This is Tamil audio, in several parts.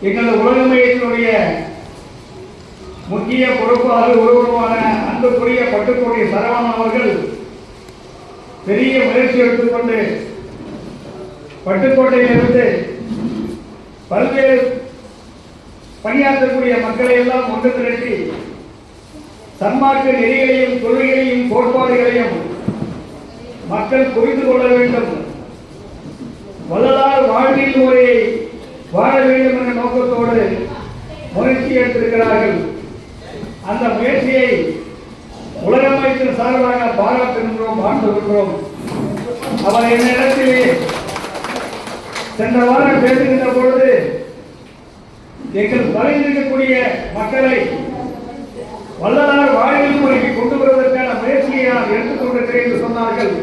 எங்களது உலகமையத்தினுடைய முக்கிய பொறுப்பாக ஒருவருமான அன்புக்குரிய பட்டுக்கோட்டை சரவணன் அவர்கள் பெரிய முயற்சி எடுத்துக்கொண்டு பட்டுக்கோட்டையிலிருந்து பல்வேறு பணியாற்றக்கூடிய மக்களை எல்லாம் ஒன்று திரட்டி சன்மார்க்க நெறிகளையும் கொள்கைகளையும் கோட்பாடுகளையும் மக்கள் புரிந்து கொள்ள வேண்டும், வள்ளலார் வாழ்வில் முறையை வாழ வேண்டும் என்ற நோக்கத்தோடு முயற்சி எடுத்திருக்கிறார்கள். அந்த முயற்சியை உலகமைப்பின் சார்பாக பாராட்டுகின்றோம், வாழ்ந்துகின்றோம். அவர் என்னிடத்திலே சென்ற வாரம் பேசுகின்ற பொழுது எங்கள் வரைந்திருக்கக்கூடிய மக்களை வள்ளலார் வாழ்வில் முறைக்கு கொண்டு வருவதற்கான முயற்சியை நான் எடுத்துக்கொண்டிருக்கிறேன் என்று சொன்னார்கள்.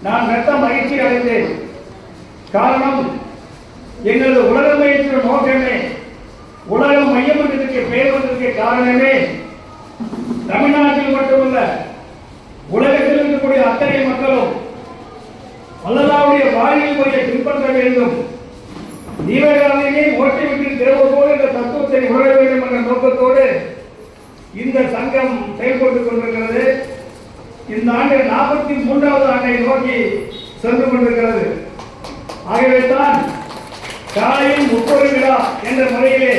நான் மெத்த மகிழ்ச்சி அடைந்தேன். காரணம், எங்களது உலகமைப்பின் நோக்கமே, உலகம் மையமன்றத்திற்கு பெயர் வந்ததற்கு காரணமே தமிழ்நாட்டில் மட்டுமல்ல, உலகத்தில் இருக்கக்கூடிய அத்தனை மக்களும் வள்ளலாருடைய வாழ்வில் முறையை பின்பற்ற வேண்டும், ஜீவகாந்தியை ஓட்டி விட்டு திறவுபோல் என்ற தத்துவத்தை உணர வேண்டும் என்ற நோக்கத்தோடு இந்த சங்கம் செயல்பட்டுக் கொண்டிருக்கிறது. இந்த ஆண்டு 43வது ஆண்டை நோக்கி சென்று கொண்டிருக்கிறது. ஆகவே தான் காலையில் முப்பொரு விழா என்ற முறையிலே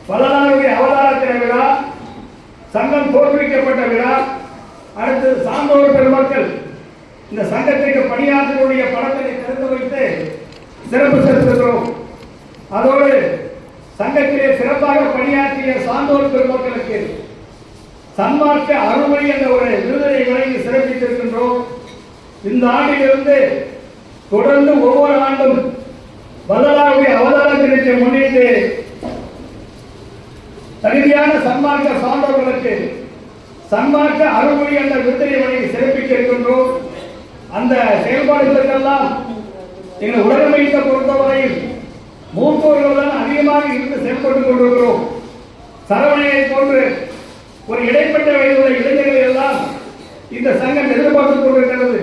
வள்ளலாருடைய அவதார விழா, சங்கம் தோற்றுவிக்கப்பட்ட விழா, அடுத்து சான்றோர் பெருமக்கள் இந்த சங்கத்திற்கு பணியாற்றக்கூடிய படத்தை திறந்து வைத்து சிறப்பு சேர்த்திருக்கிறோம். அதோடு சங்கத்திலே சிறப்பாக பணியாற்றிய சான்றோர் பெருமக்களுக்கு சன்மார்க்க அருள்மொழி என்ற ஒரு விருதினை வழங்கி சிறப்பித்திருக்கின்றோம். இந்த ஆண்டிலிருந்து தொடர்ந்து ஒவ்வொரு ஆண்டும் வள்ளலாருடைய அவதார தினத்தை முன்னிட்டு தகுதியான சன்மார்க்க சான்றோர்களுக்கு சன்மார்க்க அருள்மொழி என்ற விருதினை வழங்கி சிறப்பிக்க இருக்கின்றோம். அந்த செயல்பாடுகளுக்கெல்லாம் எங்கள் உலகமைப்பை பொறுத்தவரையில் மூத்தோர்கள் தான் அதிகமாக இருந்து செயல்பட்டுக் கொண்டிருக்கிறோம். சரவணையை போன்று ஒரு இடைப்பட்ட வயதுள்ள இளைஞர்களை எல்லாம் இந்த சங்கம் எதிர்பார்த்துக் கொண்டிருக்கிறது.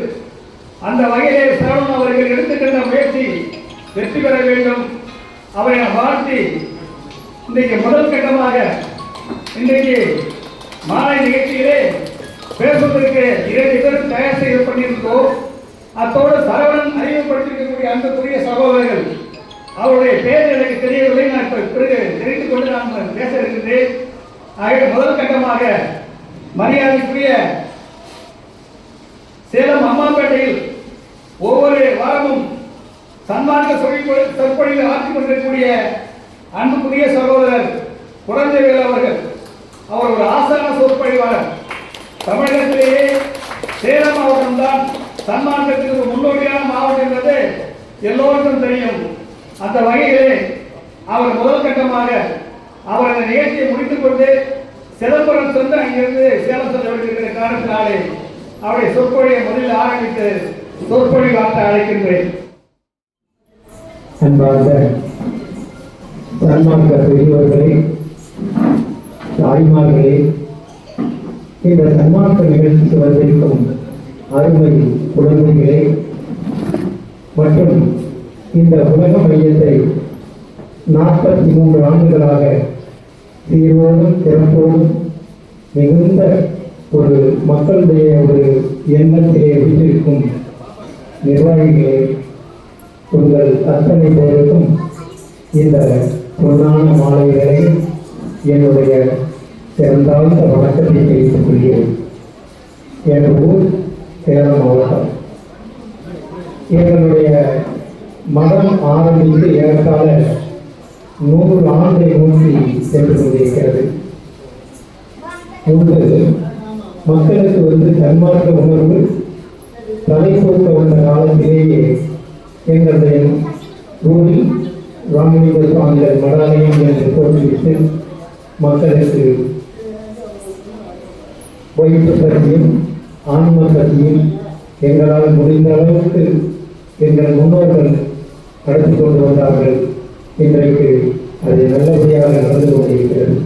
அந்த வகையிலே சரவணன் அவர்கள் எடுத்துக்கின்ற முயற்சி வெற்றி பெற வேண்டும். அவரை வாழ்த்தி இன்றைக்கு முதல் கட்டமாக இன்றைக்கு மாலை நிகழ்ச்சியிலே பேசுவதற்கு 2 பேரும் தயார் செய்து பண்ணியிருந்தோம். அத்தோடு சரவணன் அறிமுகப்படுத்தியிருக்கக்கூடிய அன்புக்குரிய சகோதரர்கள், அவருடைய பேர் எனக்கு தெரியவில்லை, நான் பிறகு தெரிவித்துக் கொண்டு நான் பேச இருக்கின்றேன். ஆகிய முதல் கட்டமாக மரியாதைக்குரிய சேலம் அம்மாப்பேட்டையில் ஒவ்வொரு வாரமும் சன்மார்க்க சொற்பொழிவில் ஆற்றிக் கொண்டிருக்கக்கூடிய அன்புக்குரிய சகோதரர் குழந்தைவேல் அவர்கள், அவர் ஒரு ஆசான சொற்பொழிவாளர். தமிழகத்திலேயே சேலம் மாவட்டம் தான் சன்மார்க்கத்திற்கு முன்னோடியான மாவட்டம் என்பது எல்லோருக்கும் தெரியும். அந்த வகையிலே அவர் முதல் கட்டமாக அவர் அந்த நிகழ்ச்சியை முடித்துக் கொண்டு சிதம்பரம் சென்று அங்கிருந்து சேலம் செல்ல வேண்டியிருக்கிற காரணத்தினாலே அவருடைய சொற்பொழியை முதலில் ஆரம்பித்து சொற்பொழிவு ஆற்ற அழைக்கின்றேன். அன்பார்ந்த சன்மார்க்க பெரியவர்களே, தாய்மார்களே, இந்த சன்மார்க்க நிகழ்ச்சிக்கு வந்திருக்கும் அருமை குழந்தைகளே மற்றும் இந்த உலக மையத்தை 43 ஆண்டுகளாக சீரோடும் சிறப்போடும் மிகுந்த ஒரு மக்களுடைய ஒரு எண்ணத்திலே வைத்திருக்கும் நிர்வாகிகளே, உங்கள் அத்தனை பேருக்கும் இந்த பொன்னான மாலைகளை என்னுடைய சிறந்தாழ்ந்த வணக்கத்தை தெரிவித்துக் கொள்கிறேன். என் ஊர் சேலம் மாவட்டம். எங்களுடைய மதம் ஆரம்பித்து ஏறத்தாழ 100 ஆண்டை நோக்கி சென்று கொண்டிருக்கிறது. முன்பு மக்களுக்கு சன்மார்க்க உணர்வு தலைப்போக்க வந்த காலத்திலேயே எங்களுடைய ஊரில் ராமலிங்க சுவாமிகள் மடாலயம் என்று தோற்றுவித்து மக்களுக்கு வைப்பு பற்றியும் ஆன்ம பற்றியும் எங்களால் முடிந்த அளவுக்கு எங்கள் முன்னோர்கள் நடத்தி கொண்டு வந்தார்கள். இன்றைக்கு அது நல்லபடியாக நடந்து கொண்டிருக்கிறது.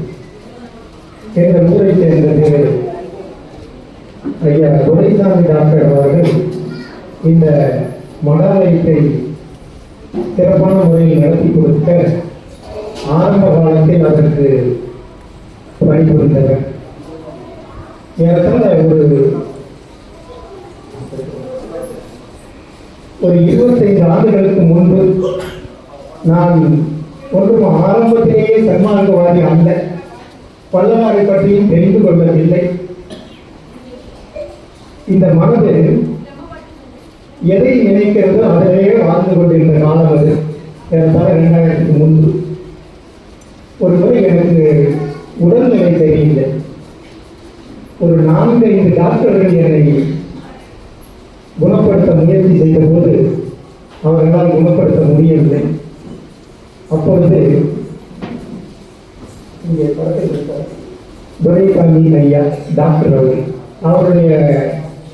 எங்கள் ஊரை சேர்ந்த ஐயா துரைசாமி டாக்டர் அவர்கள் இந்த மடாலயத்தை சிறப்பான முறையில் நடத்தி கொடுக்க ஆரம்ப காலத்தில் அதற்கு பணிபுரிந்தவர். ஏறத்தாழ ஒரு 25 ஆண்டுகளுக்கு முன்பு நான் ஒன்றும் ஆரம்பத்திலேயே சன்மார்க்கவாதி அல்ல, வள்ளலாரை பற்றியும் தெரிந்து கொள்ளவில்லை. இந்த மனது எதை நினைக்கிறதோ அதிலேயே வாழ்ந்து கொண்டிருந்த காலம் அது. ஏறத்தாழ 2000க்கு முன்பு ஒரு முறை எனக்கு உடல்நிலை தெரியல. ஒரு 4-5 டாக்டர்கள் என்னை குணப்படுத்த முயற்சி செய்த போது அவர்களால் குணப்படுத்த முடியவில்லை. அப்பொழுது இங்கே துரைசாமி ஐயா டாக்டர் அவருடைய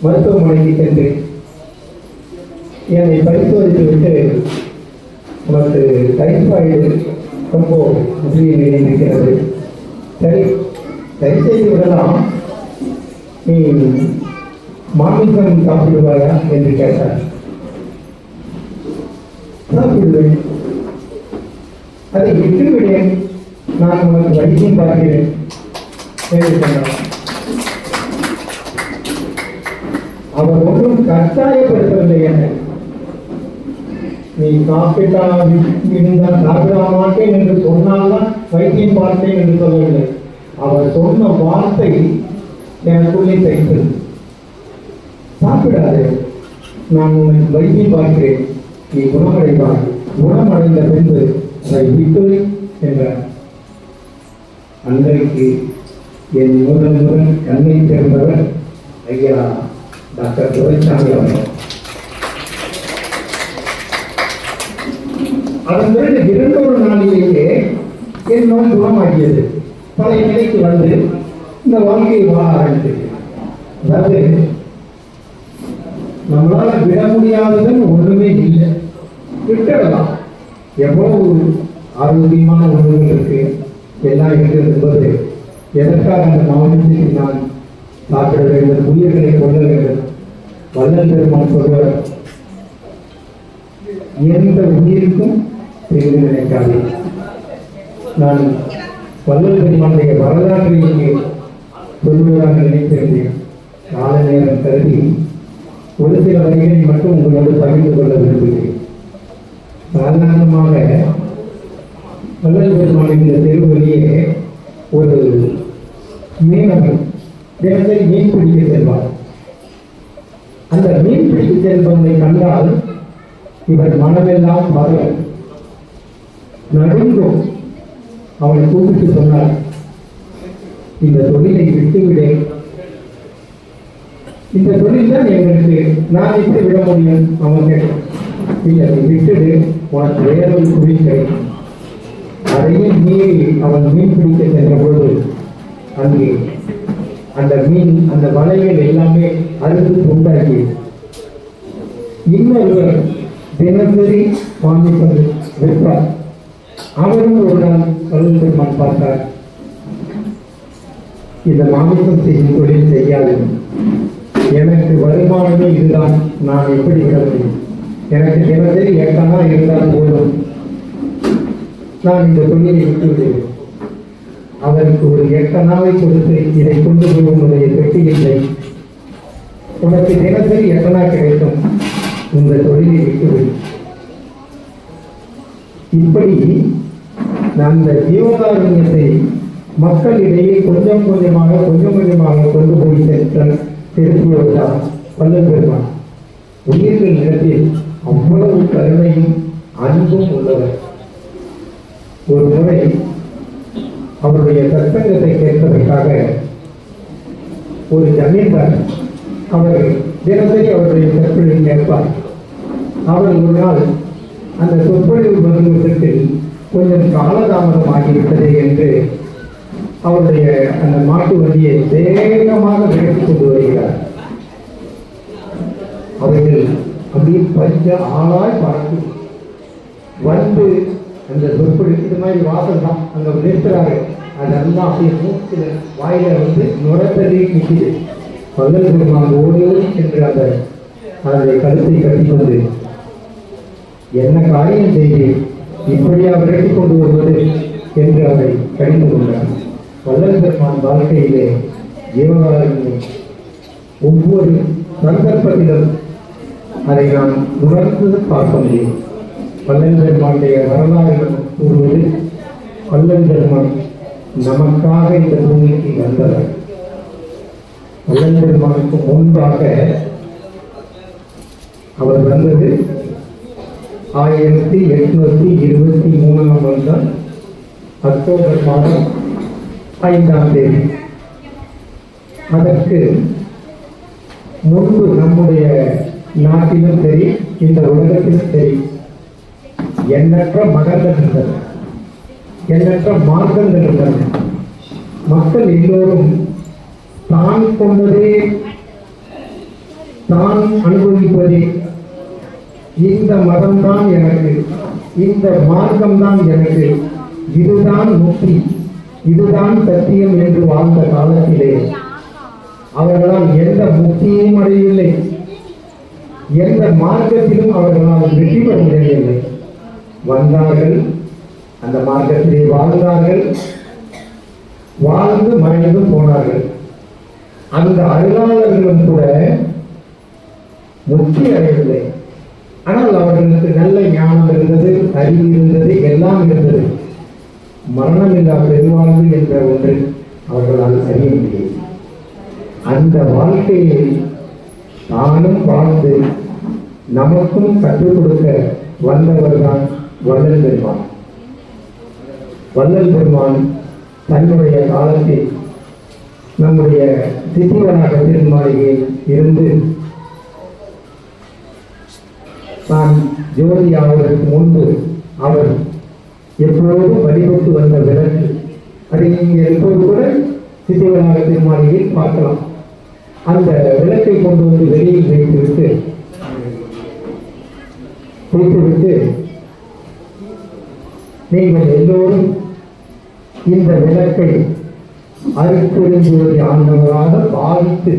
மருத்துவமனைக்கு சென்று என்னை பரிசோதித்து விட்டு, உனக்கு டைபாய்டு ரொம்ப முக்கிய நிலை இருக்கிறது, சரி செய்து விடலாம், நீ மாமிசம் சாப்பிடுவாயா என்று கேட்டார். சாப்பிடுவேன், அதை விட்டுவிடேன், நான் உனக்கு வைத்தியம் பார்க்கிறேன் என்று சொன்னார். அவர் ஒன்றும் கட்டாயப்படுத்தவில்லை. என்ன நீ சாப்பிட்டால் இருந்தால் சாப்பிட மாட்டேன் என்று சொன்னால்தான் வைத்தியம் பார்த்தேன் என்று சொல்லவில்லை. அவர் சொன்ன வார்த்தை எனக்குள்ளே தைத்தது. சாப்பிடாது, நான் உனக்கு வைத்தியம் பார்க்கிறேன், நீ குணமடைவாய், குணமடைந்த பின்பு அதை விட்டு என்றார். அன்றைக்கு என் முதல் கண்ணை சேர்ந்தவர் ஐயா டாக்டர் துரைசாமி அவர்கள். அதன் பிறகு 2 நாளிலேயே என் நோய் குணமாகியது. பழைய நிலைக்கு வந்து இந்த வாழ்க்கையை வாழ ஆரம்பித்தது. அதாவது நம்மளால விட முடியாததுன்னு ஒன்றுமே இல்லை, விட்டுடலாம். எவ்வளவு ஆரோக்கியமான உணவுகள் இருக்கு, எல்லாம் இருக்கிறது என்பது எதற்காக அந்த மாவட்டத்தில் நான் சாப்பிட வேண்டும், உயிர்களை கொள்ள வேண்டும். வள்ளல் பெருமான் சொல்வார், எந்த உயிருக்கும் செய்து நினைக்காது. நான் வள்ளல் பெருமானுடைய வரலாற்றை இங்கே சொல்வதாக நினைத்திருந்தேன். கால நேரம் கருதி ஒரு சில வரிகளை மட்டும் உங்களோடு பகிர்ந்து கொள்ள விரும்புகிறேன். சாதாரணமாக வள்ளல் பெருமானின் இந்த தெருவழியே ஒரு மீனவன் தினசரி மீன் பிடிக்க செல்வார். அந்த மீன் பிடிக்க செல்பவனை கண்டால் இவர் மனமெல்லாம் பதவும் நடுங்கும். அவனை கூப்பிட்டு சொன்னார், இந்த தொழிலை விட்டுவிடு, இந்த தொழில் தான் எங்களுக்கு, நான் எப்படி விட முடியும்? அவன் கேட்டான், இல்லை நீ விட்டுடு, உனக்கு வேறொரு தொழில் கிடைக்கும். அதையும் மீறி அவன் மீன் பிடிக்க சென்ற போது அங்கே அந்த மீன், அந்த வலைகள் எல்லாமே அறுத்து உண்டாக்கி இன்னொருவர் தினசரி மாமிசம் விற்பார். அவரும் ஒரு நாள் வள்ளல் பெருமான் பார்த்தார், இந்த மாமிசம் செய்யும் தொழில் செய்யாது, எனக்கு வருமானமே இதுதான், நான் எப்படி விட முடியும்? எனக்கு தினசரி 8 அணா இருந்தால் போதும், நான் இந்த தொழிலை விட்டு விடுவேன். அவருக்கு ஒரு 8 அணாவை கொடுத்து, இதை கொண்டு போய் உன்னுடைய பெட்டியில்லை, உனக்கு தினசரி 8 அணா கிடைக்கும், இந்த தொழிலை விட்டுவிடு. இப்படி நான் இந்த ஜீவகாருண்யத்தை மக்களிடையே கொஞ்சம் கொஞ்சமாக கொண்டு போய் திருப்பியவர்தான் வள்ளல் பெருமான். உயிர்கள் இடத்தில் அவ்வளவு கருணையும் அன்பும் உள்ளவர். ஒரு முறை அவருடைய சத்சங்கத்தை கேட்பதற்காக ஒரு ஜமீன்தார், அவர் தினசரி அவருடைய சொற்பொழிவை கேட்பார். அவர் ஒரு நாள் அந்த சொற்பொழிவு வருவதற்கு கொஞ்சம் காலதாமதம் ஆகிவிட்டது என்று அவருடைய அந்த மாட்டு வண்டியை வேகமாக விலக்கிக் கொண்டு வருகிறார். அவைகள் அப்படியே பஞ்ச ஆளாய் பறந்து வந்து அந்த சொற்பொழி இது மாதிரி வாசல் தான் அங்கே நிறுத்துறாரு. அதெல்லாம் அப்படியே மூச்சில் வாயில வந்து நுரத்தறி நிற்குது. வள்ளல் பெருமான் ஓடி சென்று அதை கழுத்தை கட்டிக்கொண்டு, என்ன காரியம் செய்து இப்படியா விரட்டி கொண்டு வருவது என்று அதை கடிந்து கொண்டார். வள்ளல் பெருமான் வாழ்க்கையிலே ஜீவகாரண்யை ஒவ்வொரு சந்தர்ப்பத்திலும் அதை நாம் உணர்ந்து பார்க்க முடியும். வள்ளல் பெருமானுடைய வரலாறு கூறுவது, வள்ளல் பெருமான் நமக்காக இந்த பூமிக்கு வந்தவர். வள்ளல் பெருமானுக்கு முன்பாக அவர் வந்தது 1823 வருடம் அக்டோபர் மாதம் 5ஆம் தேதி. அதற்கு முன்பு நம்முடைய நாட்டிலும் சரி, இந்த உலகத்திலும் சரி, எண்ணற்ற மதங்கள் இருந்தன, எண்ணற்ற மார்க்கங்கள் இருந்தன. மக்கள் எல்லோரும் தான் கொண்டதே, தான் அனுபவிப்பதே, இந்த மதம்தான் எனக்கு, இந்த மார்க்கம்தான் எனக்கு, இதுதான் முக்தி, இதுதான் சத்தியம் என்று வாழ்ந்த காலத்திலே அவர்களால் எந்த முக்தியையும் அடையவில்லை, எந்த மார்க்கத்திலும் அவர்களால் வெற்றி பெற முடியவில்லை. வந்தார்கள், அந்த மார்க்கத்திலே வாழ்ந்தார்கள், வாழ்ந்து மறைந்து போனார்கள். அந்த அருளாளர்களும் கூட முக்தி அடையவில்லை. ஆனால் அவர்களுக்கு நல்ல ஞானம் இருந்தது, அறிவு இருந்தது, எல்லாம் இருந்தது. மரணமில்லா பெருவாழ்வு என்ற ஒன்று அவர்களால் அறிய முடியும். அந்த வாழ்க்கையை தானும் வாழ்ந்து நமக்கும் கற்றுக் கொடுக்க வந்தவர்தான் வள்ளல் பெருமான். வள்ளல் பெருமான் தன்னுடைய காலத்தில் நம்முடைய சித்திவனாக திருமாளிகையில் இருந்து தான் ஜோதி ஆவதற்கு முன்பு அவர் எப்போதும் வழிபட்டு வந்த விளக்கு, அதை நீங்கள் எப்போது கூட சித்திவனாக திருமாளிகையில் பார்க்கலாம். அந்த விளக்கை கொண்டு வந்து வெளியில் வைத்துவிட்டு நீங்கள் எல்லோரும் இந்த விளக்கை அருட்பெருஞ்சோதி ஆண்டவராக பாவித்து,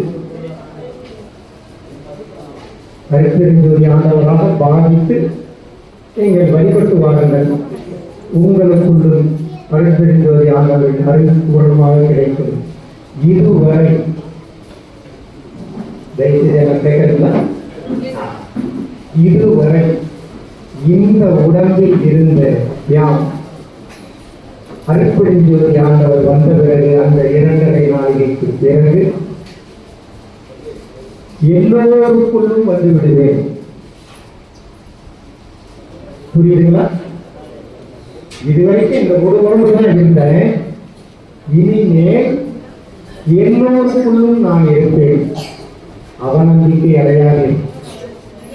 அருட்பெருஞ்சோதி ஆண்டவராக பாவித்து நீங்கள் வழிபட்டு வாருங்கள். உங்களுக்குள்ளும் அருட்பெருஞ்சோதி ஆண்டவரின் அருள்பூர்வமாக கிடைக்கும். இதுவரை இதுவரை இந்த உடம்பில் இருந்த யாம் அருட்பெருஞ்சோதி ஆண்டவர் வந்த பிறகு, அந்த 2.5 நாளிகைக்கு பிறகு எல்லோருக்குள்ளும் வந்து விடுவேன். புரியுதுங்களா? இதுவரைக்கும் இந்த ஒரு உடம்பு தான் இருந்தேன், இனிமேல் எல்லோருக்குள்ளும் நான் இருப்பேன். அவநம்பிக்கை அடையாது.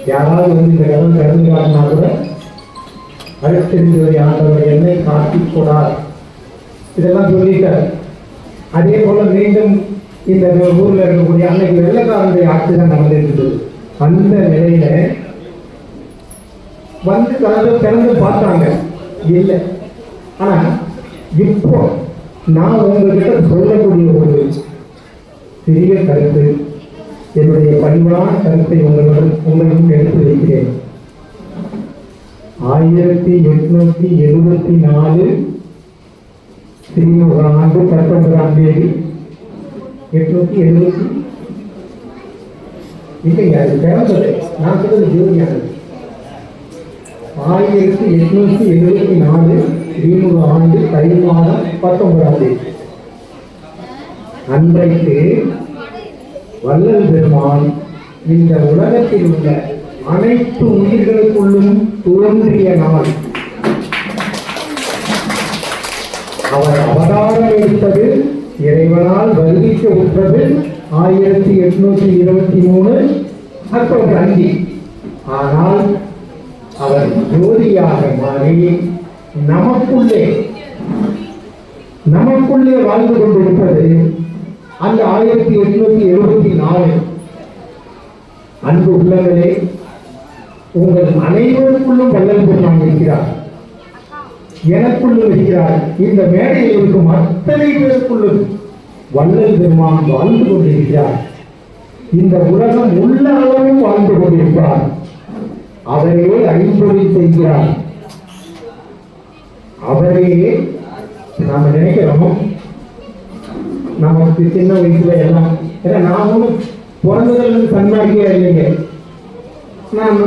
யாராவது வந்து இந்த கதவு திறந்து காட்டினா கூட அருட்பெருஞ்சோதி ஆண்டவர் என்னை காட்டிக் கொடார், இதெல்லாம் சொல்லிட்டார். அதே போல மீண்டும் இந்த ஊர்ல இருக்கக்கூடிய அன்னைக்கு வெள்ளக்காரனுடைய ஆட்சி தான் நடந்துட்டு, அந்த நிலையில வந்து கதவு திறந்து பார்த்தாங்க, இல்லை. ஆனா இப்போ நான் உங்ககிட்ட சொல்லக்கூடிய ஒரு சிறிய கருத்து, என்னுடைய பணிவான கருத்தை உங்களிடம் எடுத்து வைக்கிறேன். 1874 திருமுகம் ஆண்டு 19ஆம் தேதி 870 இல்லைங்க, அது பிறந்தது, நான் சொல்றது ஜோதியானது. 1874 திருமுக ஆண்டு தை மாதம் 19ஆம் தேதி அன்றைக்கு வள்ளல் பெருமான் இந்த உலகத்தில் உள்ள அனைத்து உயிர்களுக்குள்ளும் தோன்றிய நாள். அவர் அவதாரம் எடுத்தது, இறைவனால் வருவிக்க உற்றது 1823 அக்டோபர் 5. ஆனால் அவர் ஜோதியாக மாறி நமக்குள்ளே வாழ்ந்து கொண்டிருப்பது அந்த 1874. அன்பு உள்ளங்களே, உங்கள் அனைவருக்குள்ளும் வள்ளல் பெருமான் இருக்கிறார், எனக்குள்ளும் இருக்கிறார். இந்த மேடையில் இருக்கும் அத்தனை பேருக்குள்ளும் வள்ளல் பெருமான் வாழ்ந்து கொண்டிருக்கிறார். இந்த உலகம் உள்ள அளவும் வாழ்ந்து கொண்டிருப்பார். அவரே ஐம்பொழி செய்கிறார், அவரே நாம நினைக்கிறோம் நமக்கு சின்ன வயசுல எல்லாம், ஏன்னா நான் ஒன்றும் பிறந்ததுலேருந்து சன்மார்க்கியா இல்லைங்க. நான்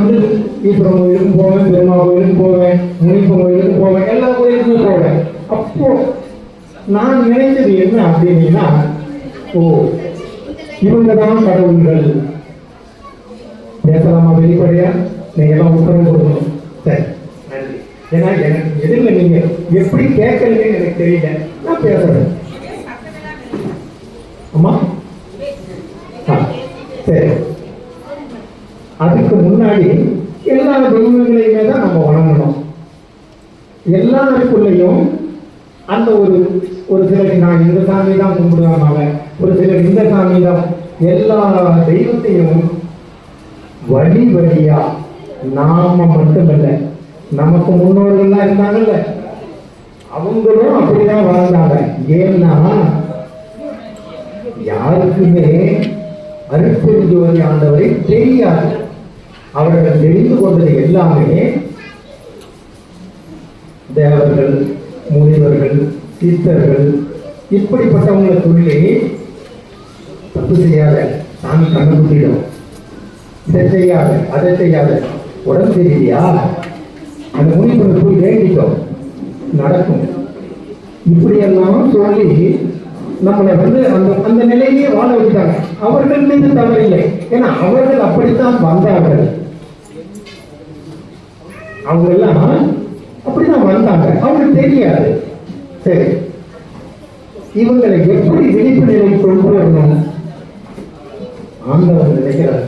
ஈஸ்வரன் கோயிலுக்கும் போவேன், பெருமா கோயிலுக்கும் போவேன், முனிப்பன் கோயிலுக்கும் போவேன், எல்லா கோயிலுக்கும் போவேன். அப்போ நான் நினைச்சது என்ன அப்படின்னா, ஓ இவங்க தான் கடவுள்கள். பேசலாமா வெளிப்படையா? நீங்க எல்லாம் உத்தரவு கொடுக்கணும். சரி, நன்றி. ஏன்னா எனக்கு எதிரில் நீங்க எப்படி கேட்கறீங்கன்னு எனக்கு தெரியல, நான் பேசுறேன். அம்மா சரி, அதுக்கு முன்னாடி எல்லா தெய்வங்களையுமே தான் நம்ம வணங்கணும். எல்லாருக்குள்ளேயும் அந்த ஒரு சிலர் நான் இந்த சாமி தான் கும்பிடுவாங்க, ஒரு சிலர் இந்த சாமி தான். எல்லா தெய்வத்தையும் வழி வழியா நாம மட்டுமல்ல, நமக்கு முன்னோர்கள்லாம் இருந்தாங்கல்ல, அவங்களும் அப்படிதான் வாழ்ந்தாங்க. ஏன்னா யாருக்குமே அருட்பெருஞ்சோதி ஆண்டவரை தெரியாது. அவர்கள் தெரிந்து கொண்டது எல்லாமே தேவர்கள், முனிவர்கள், சித்தர்கள், இப்படிப்பட்டவங்களை சொல்லி தப்பு செய்யாத, சாமி கண்டுபிடிடும், இதை செய்யாத, அதை செய்யாத, உடம்பு தெரியலையா அந்த முனிவரை போய் வேண்டிட்டோம் நடக்கும், இப்படியெல்லாம் சொல்லி நம்மளை அந்த அந்த நிலையிலேயே வாழ வைத்தாங்க. அவர்கள் மீது தவறில்லை, ஏன்னா அவர்கள் அப்படித்தான் வந்தார்கள். அவங்க எல்லாம் அப்படிதான் வந்தாங்க, அவங்களுக்கு தெரியாது. சரி, இவங்களை எப்படி விழிப்பு நிலை கொண்டு வரணும் ஆண்டவர் நினைக்கிறார்.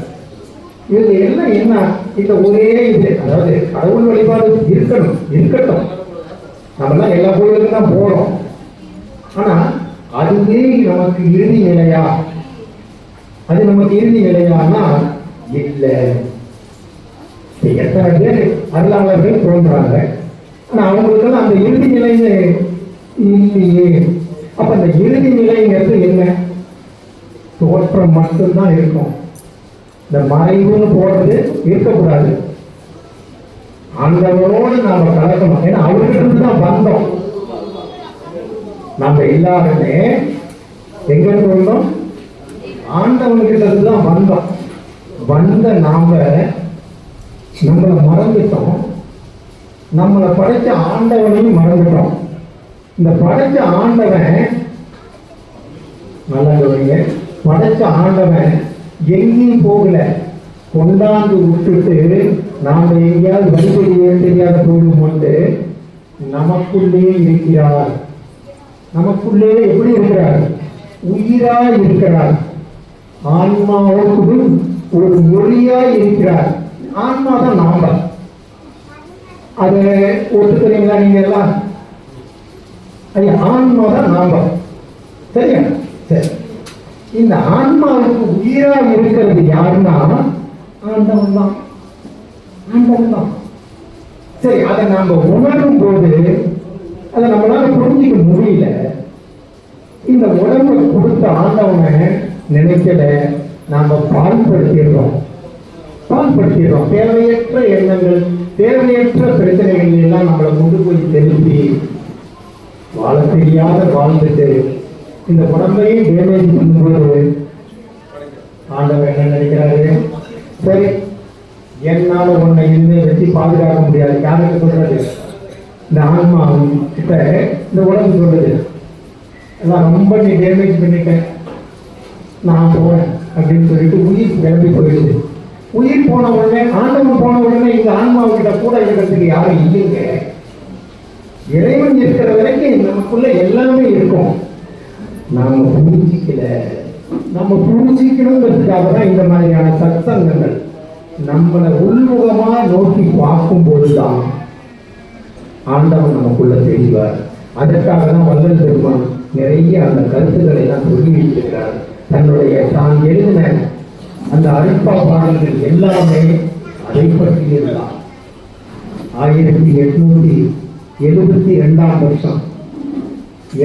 இவங்க எல்லாம் என்ன, இந்த ஒரே இது, அதாவது கடவுள் வழிபாடு இருக்கட்டும், நம்மெல்லாம் எல்லா கோயிலுக்கும் தான் போறோம். ஆனா அதுவே நமக்கு இறுதி நிலையா? அது நமக்கு இறுதி நிலையானா இல்லை. எத்தனை பேர் அருளாளர்கள் தோன்றாங்க, ஆனா அவங்களுக்கெல்லாம் அந்த இறுதி நிலைன்னு இல்லையே. அப்ப அந்த இறுதி நிலைங்கிறது என்ன? தோற்றம் மட்டும்தான் இருக்கும். இந்த மறைவுன்னு போடுறது இருக்கக்கூடாது. ஆண்டவரோடு நாம கலக்கணும். ஏன்னா அவர்கிட்ட தான் வந்தோம். நம்ம எல்லாருமே எங்க வந்தோம்? ஆண்டவன்கிட்ட தான் வந்தோம். வந்த நாம நம்மளை மறந்துட்டோம். நம்மளை படைச்ச ஆண்டவனையும் மறந்துட்டோம். இந்த படைச்ச ஆண்டவன், நல்லா சொல்றீங்க, படைச்ச ஆண்டவன் எங்கேயும் போகல, கொண்டாந்து விட்டுட்டு நாம எங்கேயாவது வழிபடியே தெரியாத போகும் போது நமக்குள்ளே இருக்கிறார். நமக்குள்ளே எப்படி இருக்கிறார்? உயிரா இருக்கிறார். ஆன்மாவோடு ஒரு மொழியா இருக்கிறார். ஆன்மா தான் நாம. அதை ஒத்துக்கிறீங்களா நீங்க எல்லாம்? ஐயா, ஆன்மா தான் நாம. சரியா? சரி, இந்த ஆன்மாவுக்கு உயிரா இருக்கிறது யாருன்னா ஆண்டவன் தான். ஆண்டவன் தான். சரி, அதை நாம உணரும் போது அதை நம்மளால புரிஞ்சிக்க முடியல. இந்த உடம்பை கொடுத்த ஆண்டவனை நினைக்கல, நாம பால்படுத்திடுறோம். தேவையற்ற எண்ணங்கள், தேவையற்ற பிரச்சனைகள் எல்லாம் நம்மளை கொண்டு போய் தெரிஞ்சு வாழ தெரியாத வாழ்ந்துட்டு இந்த உடம்பையும் டேமேஜ் பண்ணும்போது ஆண்டவன் என்ன நினைக்கிறாரு? சரி, என்னால உன்னை இன்னும் வச்சு பாதுகாக்க முடியாது. யாருக்கு சொல்றது? இந்த ஆன்மா கிட்ட இந்த உடம்பு சொல்றது, எல்லாம் ரொம்ப நீ டேமேஜ் பண்ணிட்டேன், நான் போறேன் அப்படின்னு சொல்லிட்டு உயிர் கிளம்பி போயிடுது. உயிர் போன உடனே, ஆண்டவன் போன உடனே இந்த ஆன்மாவுக்கிட்ட கூட இருக்கிறதுக்கு யாரும் இல்லைங்க. இறைவன் இருக்கிற வரைக்கும் நமக்குள்ள எல்லாமே இருக்கும். நாம புரிஞ்சிக்கல. நம்ம புரிஞ்சிக்கணுங்கிறதுக்காக தான் இந்த மாதிரியான சத்சங்கங்கள். நம்மளை உள்முகமா நோக்கி பார்க்கும் போதுதான் ஆண்டவன் நமக்குள்ள தெரிவார். அதற்காக தான் வள்ளல் பெருமான் நிறைய அந்த கருத்துக்களை எல்லாம் சொல்லி வைத்திருக்கிறார். தன்னுடைய தான் எழுதின அந்த அருட்பா பாடல்கள் எல்லாமே அதை பற்றியதுதான். 1872 வருஷம்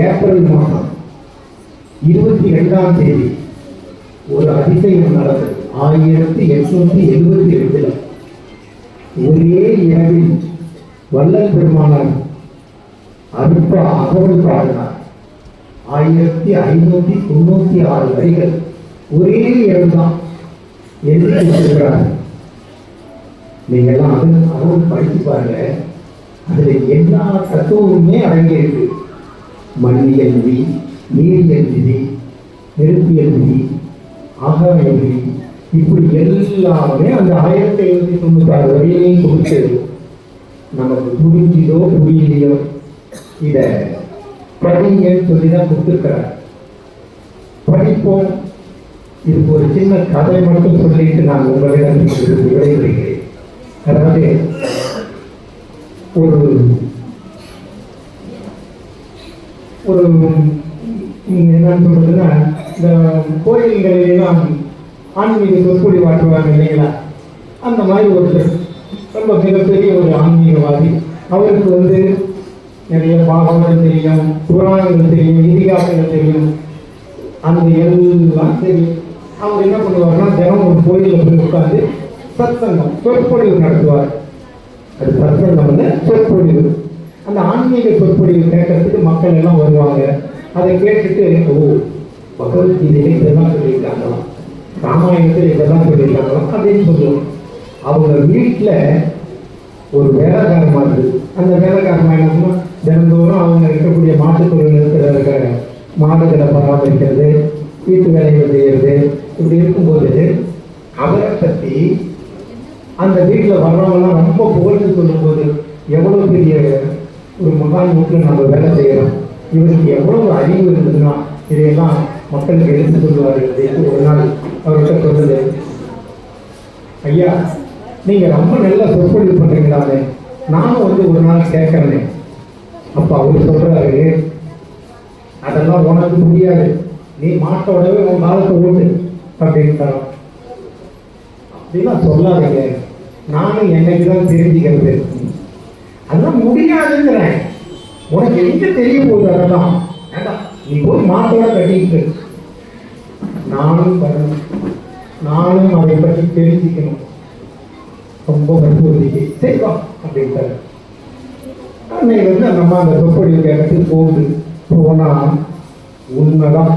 ஏப்ரல் மாதம் 22 ஒரு அதிசயம் நடந்தது. 1872 ஒரே இரவில் வள்ளல் பெருமானார் அற்ப அகவல் பாடினார். 1596 வரிகள் ஒரே எழுதான் எழுதி கொடுத்திருக்கிறார். நீங்கள்லாம் அகவல் படித்து பாருங்க. அதுல எல்லா தத்துவமுமே அடங்கியிருக்கு. மண்ணியல் விதி, நீரியல் விதி, நெருப்பியல் விதி, ஆகாய விதி, இப்படி எல்லாமே அந்த 1596 வரியிலையும் கொடுத்து நமக்கு புரிஞ்சிதோ புரியலையோ இதை படிங்கன்னு சொல்லி தான் கொடுத்துருக்கிறார். படிப்போம். இதுக்கு ஒரு சின்ன கதை மட்டும் சொல்லிட்டு நான் உங்களிடம் விடைபெறுகிறேன். அதாவது ஒரு ஒரு என்னன்னு சொல்றதுன்னா, இந்த கோயில்களெல்லாம் ஆன்மீக சொற்பொழி வாட்டுவாங்க இல்லைங்களா, அந்த மாதிரி ஒருத்தர் ரொம்ப மிகப்பெரிய ஒரு ஆன்மீகவாதி. அவருக்கு நிறைய பாகங்கள் தெரியும், புராணங்கள் தெரியும், இதிகாசங்கள் தெரியும், அந்த எல்லாம் தெரியும். அவர் என்ன பண்ணுவார்னா, தினம் ஒரு கோயிலில் போய் உட்காந்து சத்சங்கம் சொற்பொழிவு நடத்துவார். அது சத்சங்கம் சொற்பொழிவு. அந்த ஆன்மீக சொற்பொழிவு கேட்கறதுக்கு மக்கள் எல்லாம் வருவாங்க. அதை கேட்டுட்டு, ஓ, பகவத்கீதையில இதெல்லாம் சொல்லியிருக்காங்களாம், ராமாயணத்தில் இதெல்லாம் சொல்லியிருக்காங்களாம் அப்படின்னு சொல்லுவோம். அவங்க வீட்டில் ஒரு வேலைக்காரமாக இருக்குது. அந்த வேலைக்காரமாக என்னன்னா, தினந்தோறும் அவங்க இருக்கக்கூடிய மாட்டுத்தொழில் இருக்கிற மாடுகளை பராமரிக்கிறது, வீட்டு வேலைகள் செய்கிறது. இப்படி இருக்கும்போது அவரை பற்றி அந்த வீட்டில் வர்றவங்கலாம் ரொம்ப புகழ்ந்து சொல்லும்போது, எவ்வளோ பெரிய ஒரு மகான் வீட்டில் நம்ம வேலை செய்கிறோம், இவருக்கு எவ்வளவு அறிவு இருந்ததுன்னா இதையெல்லாம் மக்களுக்கு எடுத்து சொல்லுவார். ஒரு நாள் அவர்கிட்ட சொல்லுது, ஐயா, நீங்கள் ரொம்ப நல்ல சொற்பொழிவு பண்ணுறீங்களான்னு நானும் ஒரு நாள் கேட்குறேன். அப்போ அவர் சொல்கிறாரு, அதெல்லாம் உனக்கு முடியாது, நீ மாட்டோடவே உன் காலத்தை ஓட்டு அப்படின்ட்டான். அப்படிலாம் சொல்லாதீங்க, நானும் என்னைக்கு தான் தெரிஞ்சுக்கிறது. அதெல்லாம் முடியாதுங்கிறேன். உனக்கு எங்க தெரிய போகுது? அதெல்லாம் வேண்டாம், நீ போய் மாட்டோட கட்டிக்கிட்டு. நானும் அதை பற்றி தெரிஞ்சுக்கணும், ரொம்ப வற்புறுத்தி சரிவா அப்படின்ட்டாரு. அன்னைக்கு அந்த அம்மா அந்த சொற்பொழிவு கேட்டு போனா உண்மைதான்,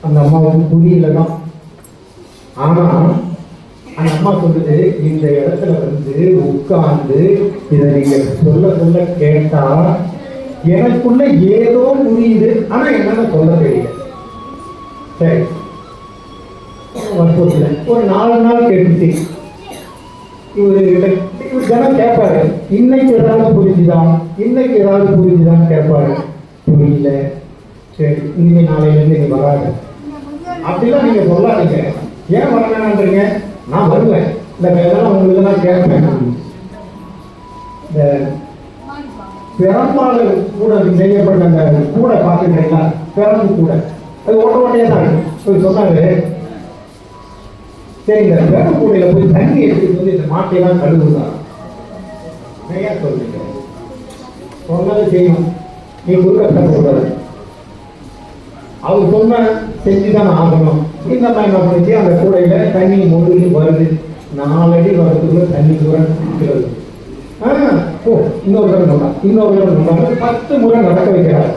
அந்த அம்மாவுக்கு புரியல தான். ஆனா அந்த அம்மா சொல்லுது, இந்த இடத்துல உட்கார்ந்து இதை நீங்க சொல்ல கேட்டா எனக்குள்ள ஏதோ புரியுது, ஆனா என்னன்னு சொல்ல தெரியல. சரி, ஒரு 4 நாள் கேட்டுச்சு. இவர் ஜனம் கேட்பாரு, இன்னைக்கு ஏதாவது புரிஞ்சுதான் கேட்பாரு. புரியல, சரி, இனிமே நாளையிலேருந்து நீ வராது அப்படிலாம் நீங்க சொல்லாதீங்க. ஏன் வர வேணான்றீங்க? நான் வருவேன், இந்த இதெல்லாம் உங்களுக்கு தான் கேட்பேன். இந்த பெரும்பாலும் கூட செய்யப்பட்ட அந்த கூடை பார்த்துக்கிறீங்களா, பெரம்பு கூடை, அது ஓட்டே தான் சொன்னாரு. சரி, இந்த பெரம்பு கூடையில போய் தண்ணி எடுத்துட்டு இந்த மாட்டையெல்லாம் கழுவுதான். நிறையா சொல்லுங்க, சொன்னது செய்யணும், நீ குறுக்க கூடாது. அவர் சொன்ன செஞ்சுதான் ஆகணும். இந்த மாதிரி என்ன பண்ணிச்சு, அந்த கூடையில தண்ணி மொழி வருது. 4 அடி வரதுக்குள்ள தண்ணி தூரம் இருக்கிறது. இன்னொரு தடவை 10 முறை நடக்க வைக்கிறார்.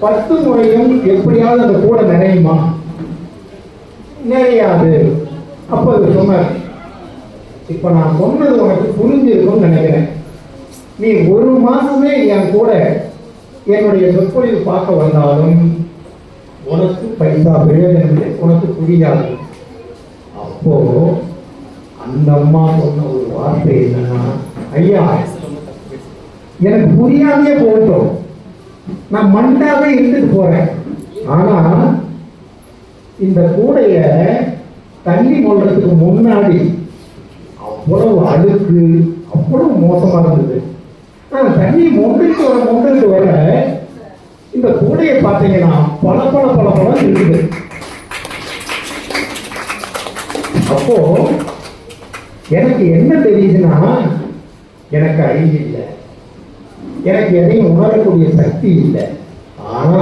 10 முறையும் எப்படியாவது அந்த கூடை நிறையுமா? நிறையாது. அப்ப அது சொன்னார், இப்ப நான் சொன்னது உனக்கு புரிஞ்சிருக்கும்னு நினைக்கிறேன். நீ 1 மாசமே என் கூட என்னுடைய சொற்பொழிவு பார்க்க வந்தாலும் உனக்கு பைசா பிரயோஜனம், உனக்கு புரியாது. அப்போ அந்த அம்மா சொன்ன ஒரு வார்த்தை என்னன்னா, ஐயா, எனக்கு புரியாமையே போட்டோம், நான் மண்டாவே இருந்துட்டு போறேன். ஆனா இந்த கூடைய தண்ணி மொழ்றதுக்கு முன்னாடி அவ்வளவு அழுக்கு, அவ்வளவு மோசமா இருந்தது. தண்ணி மொண்டுட்டு வர இந்த கூடையை பார்த்தீங்கன்னா பல இருக்குது. அப்போ எனக்கு என்ன தெரியுதுன்னா, எனக்கு அறிவு இல்லை, எனக்கு எதையும் உணரக்கூடிய சக்தி இல்லை. ஆனா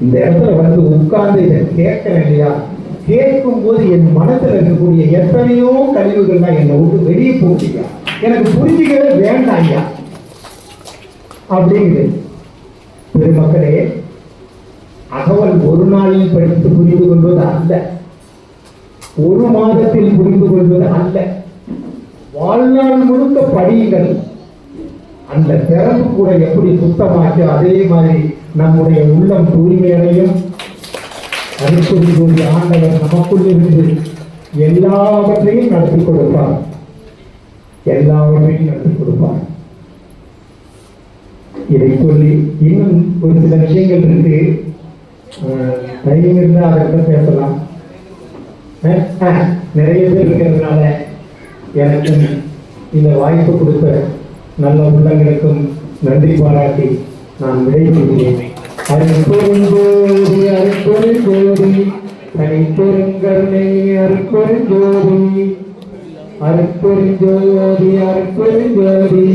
இந்த இடத்துல உட்கார்ந்து இதை கேட்கிறேன் இல்லையா, கேட்கும் போது என் மனசுல இருக்கக்கூடிய எத்தனையோ கழிவுகள்லாம் என்னை விட்டு வெளியே போட்டியா, எனக்கு புரிஞ்சுக்கவே வேண்டாம் ஐயா. அப்படிங்குது. பெருமக்களே, அகவல் ஒரு நாளில் படித்து புரிந்து கொள்வது அல்ல, ஒரு மாதத்தில் புரிந்து கொள்வது அல்ல, வாழ்நாள் முழுக்க படியுங்கள். அந்த திறப்பு கூட எப்படி சுத்தமாச்சு அதே மாதிரி நம்முடைய உள்ளம் தூய்மையடையும். அதற்குரிய ஆண்டவர் நமக்குள் இருந்து எல்லாவற்றையும் நடத்தி கொடுப்பார், எல்லாவற்றையும் நடத்தி கொடுப்பார். இதை சொல்லி இன்னும் ஒரு சில விஷயங்கள் இருக்கு, டைம் இருந்தால் அதை பேசலாம். நிறைய பேர் இருக்கிறதுனால எனக்கு இந்த வாய்ப்பு கொடுத்த நல்ல உள்ளங்களுக்கும் நன்றி பாராட்டி நான் விடைபெறுகிறேன். அருட்பெருஞ்சோதி அருட்பெருஞ்சோதி தனிப்பெருங்கருணை அருட்பெருஞ்சோதி அருட்பெருஞ்சோதி அருட்பெருஞ்சோதி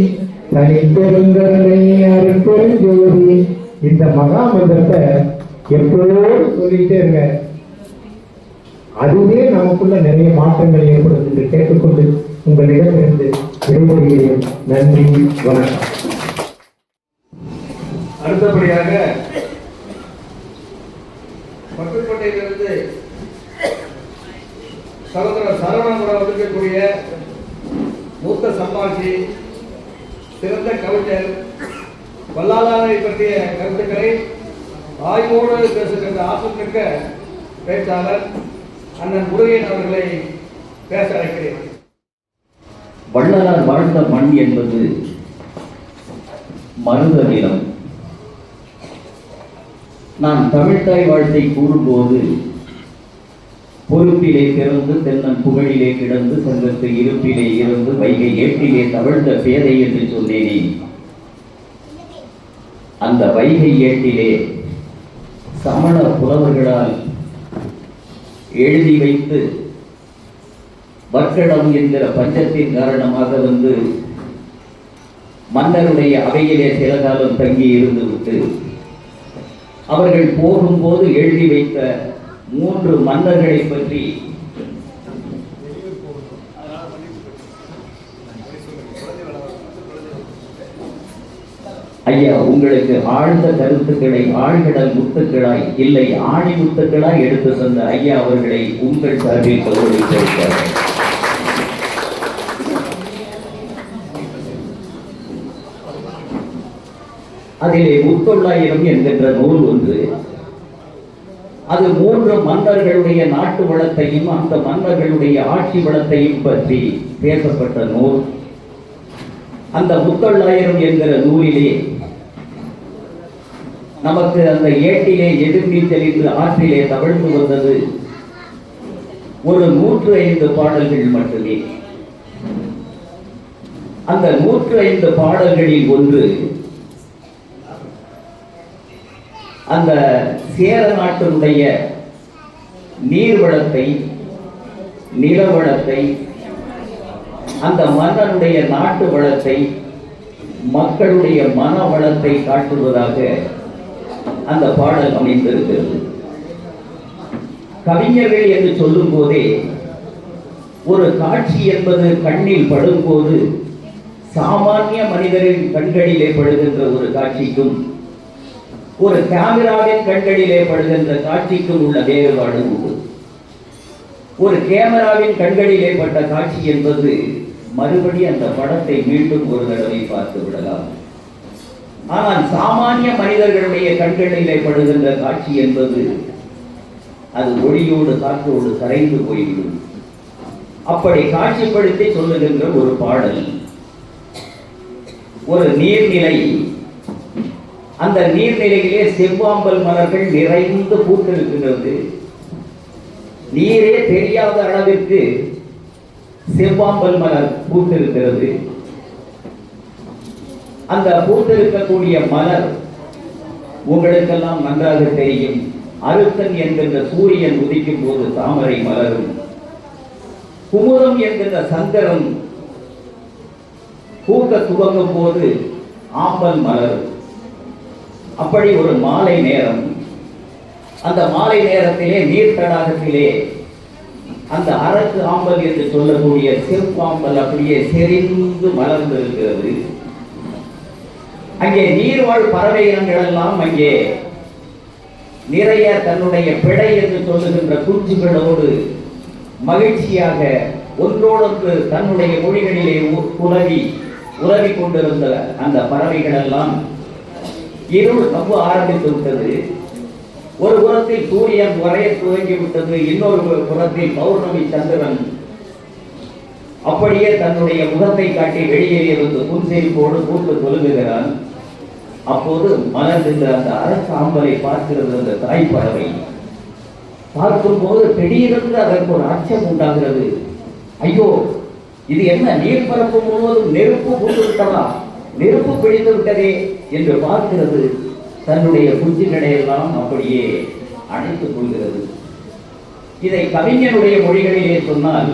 தனிப்பெருங்கருணை அருட்பெருஞ்சோதி. இந்த மகா மந்திரத்தை எப்போதும் சொல்லிட்டே இருங்க, அதுவே நமக்குள்ள நிறைய மாற்றங்கள் ஏற்படும் என்று கேட்டுக்கொண்டு உங்களிடமிருந்து விடைபெறுகிறேன். நன்றி, வணக்கம். அடுத்தபடியாக பட்டுக்கோட்டையிலிருந்து சகோதரர் சரவணகுடம் வந்திருக்கக்கூடிய மூத்த சம்பாஷி, சிறந்த கவிஞர், வல்லாளரை பற்றிய கருத்துக்களை ஆய்வோடு பேசுகின்ற ஆற்றமிக்க பேச்சாளர் அண்ணன் முருகன் அவர்களை பேச அழைக்கிறேன். வள்ளலார் வாழ்ந்த மண் என்பது மருத நிலம். நான் தமிழ்தாய் வாழ்த்தை கூறும்போது பொறுப்பிலே பிறந்து தென்னன் புகழிலே கிடந்து சங்கத்து இருப்பிலே இருந்து வைகை ஏட்டிலே தவழ்ந்த பேதை என்று சொன்னேனே, அந்த வைகை ஏட்டிலே சமண புலவர்களால் எழுதி வைத்து வர்க்கடம் என்கிற பஞ்சத்தின் காரணமாக வந்து மன்னருடைய அவையிலே சில காலம் தங்கி இருந்துவிட்டு அவர்கள் போகும்போது எழுதி வைத்த 3 மன்னர்களை பற்றி ஐயா உங்களுக்கு ஆழ்ந்த கருத்துக்களை ஆழ்கடல் முத்துக்களாய் இல்லை ஆணி முத்துக்களாய் எடுத்து தந்த ஐயா அவர்களை உங்கள் சார்பில் கௌரவித்திருக்கிறார்கள். அதிலே முத்தொள்ளாயிரம் என்கின்ற நூல் ஒன்று. அது 3 மன்னர்களுடைய நாட்டு வளத்தையும் அந்த மன்னர்களுடைய ஆட்சி வளத்தையும் பற்றி பேசப்பட்ட நூல். அந்த முத்தொள்ளாயிரம் என்கிற நூலிலே நமக்கு அந்த ஏட்டிலே எதிர்நீச்சல் என்று ஆற்றிலே தவழ்ந்து வந்தது ஒரு 105 பாடல்கள் மட்டுமே. அந்த 105 பாடல்களில் ஒன்று அந்த சேர நாட்டினுடைய நீர்வளத்தை, நிலவளத்தை, அந்த மன்னனுடைய நாட்டு வளத்தை, மக்களுடைய மன வளத்தை காட்டுவதாக அந்த பாடல் அமைந்திருக்கிறது. கவிஞர்கள் என்று சொல்லும் போதே ஒரு காட்சி என்பது கண்ணில் படும்போது சாமானிய மனிதரின் கண்களிலே படுகின்ற ஒரு காட்சிக்கும் ஒரு கேமராவின் கண்களிலே படுகின்ற காட்சிக்கும் உள்ள வேறுபாடு உண்டு. ஒரு கேமராவின் கண்களிலே பட்ட காட்சி என்பது மறுபடி அந்த படத்தை மீண்டும் ஒரு தடவை பார்த்து விடலாம். ஆனால் சாமானிய மனிதர்களுடைய கண்களிலே படுகின்ற காட்சி என்பது அது ஒளியோடு காற்றோடு கரைந்து போய்விடும். அப்படி காட்சிப்படுத்தி சொல்லுகின்ற ஒரு பாடல். ஒரு நீர்நிலை, அந்த நீர்நிலையிலே செவ்வாம்பல் மலர்கள் நிறைந்து பூத்திருக்கிறது. நீரே தெரியாத அளவிற்கு செவ்வாம்பல் மலர் பூத்திருக்கிறது. அந்த பூத்திருக்கக்கூடிய மலர் உங்களுக்கெல்லாம் நன்றாக தெரியும். அருத்தன் என்கின்ற சூரியன் உதிக்கும் போது தாமரை மலரும், குமுதம் என்கின்ற சந்திரன் பூக்க துவங்கும் போது ஆம்பல் மலரும். அப்படி ஒரு மாலை நேரம், அந்த மாலை நேரத்திலே நீர் தடாகத்திலே அந்த அரக்கு ஆம்பல் என்று சொல்லக்கூடிய செவ்வாம்பல் அப்படியே செறிந்து மலர்ந்து இருக்கிறது. அங்கே நீர்வாழ் பறவை இனங்கள் எல்லாம் அங்கே நிறைய தன்னுடைய பிழை என்று சொல்லுகின்ற குஞ்சுகளோடு மகிழ்ச்சியாக ஒன்றோடொன்று தன்னுடைய மொழிகளிலே உலவி கொண்டிருந்த அந்த பறவைகள் எல்லாம் இருள் நம்ப ஆரம்பித்து விட்டது. ஒரு புறத்தில் சூரியன் வரைய துவங்கிவிட்டது, இன்னொரு புறத்தில் பௌர்ணமி சந்திரன் அப்படியே தன்னுடைய முகத்தை காட்டி வெளியேறி வந்து புன்சிரிப்போடு கூட்டு கொலுங்குகிறான். அப்போது மலர்ந்த அந்த அரசாம்பலை பார்க்கிறது அந்த தாய்ப்பறவை. பார்க்கும் போது திடீரென்று அதற்கு ஒரு அச்சம் உண்டாகிறது. ஐயோ, இது என்ன நீர்பரப்பு முழுவதும் நெருப்பு பூண்டு விட்டதா, நெருப்பு பிடித்து விட்டதே என்று பார்க்கிறது. தன்னுடைய குஞ்சுகளை எல்லாம் அப்படியே அணைத்துக் கொள்கிறது. இதை கவிஞனுடைய மொழிகளிலே சொன்னால்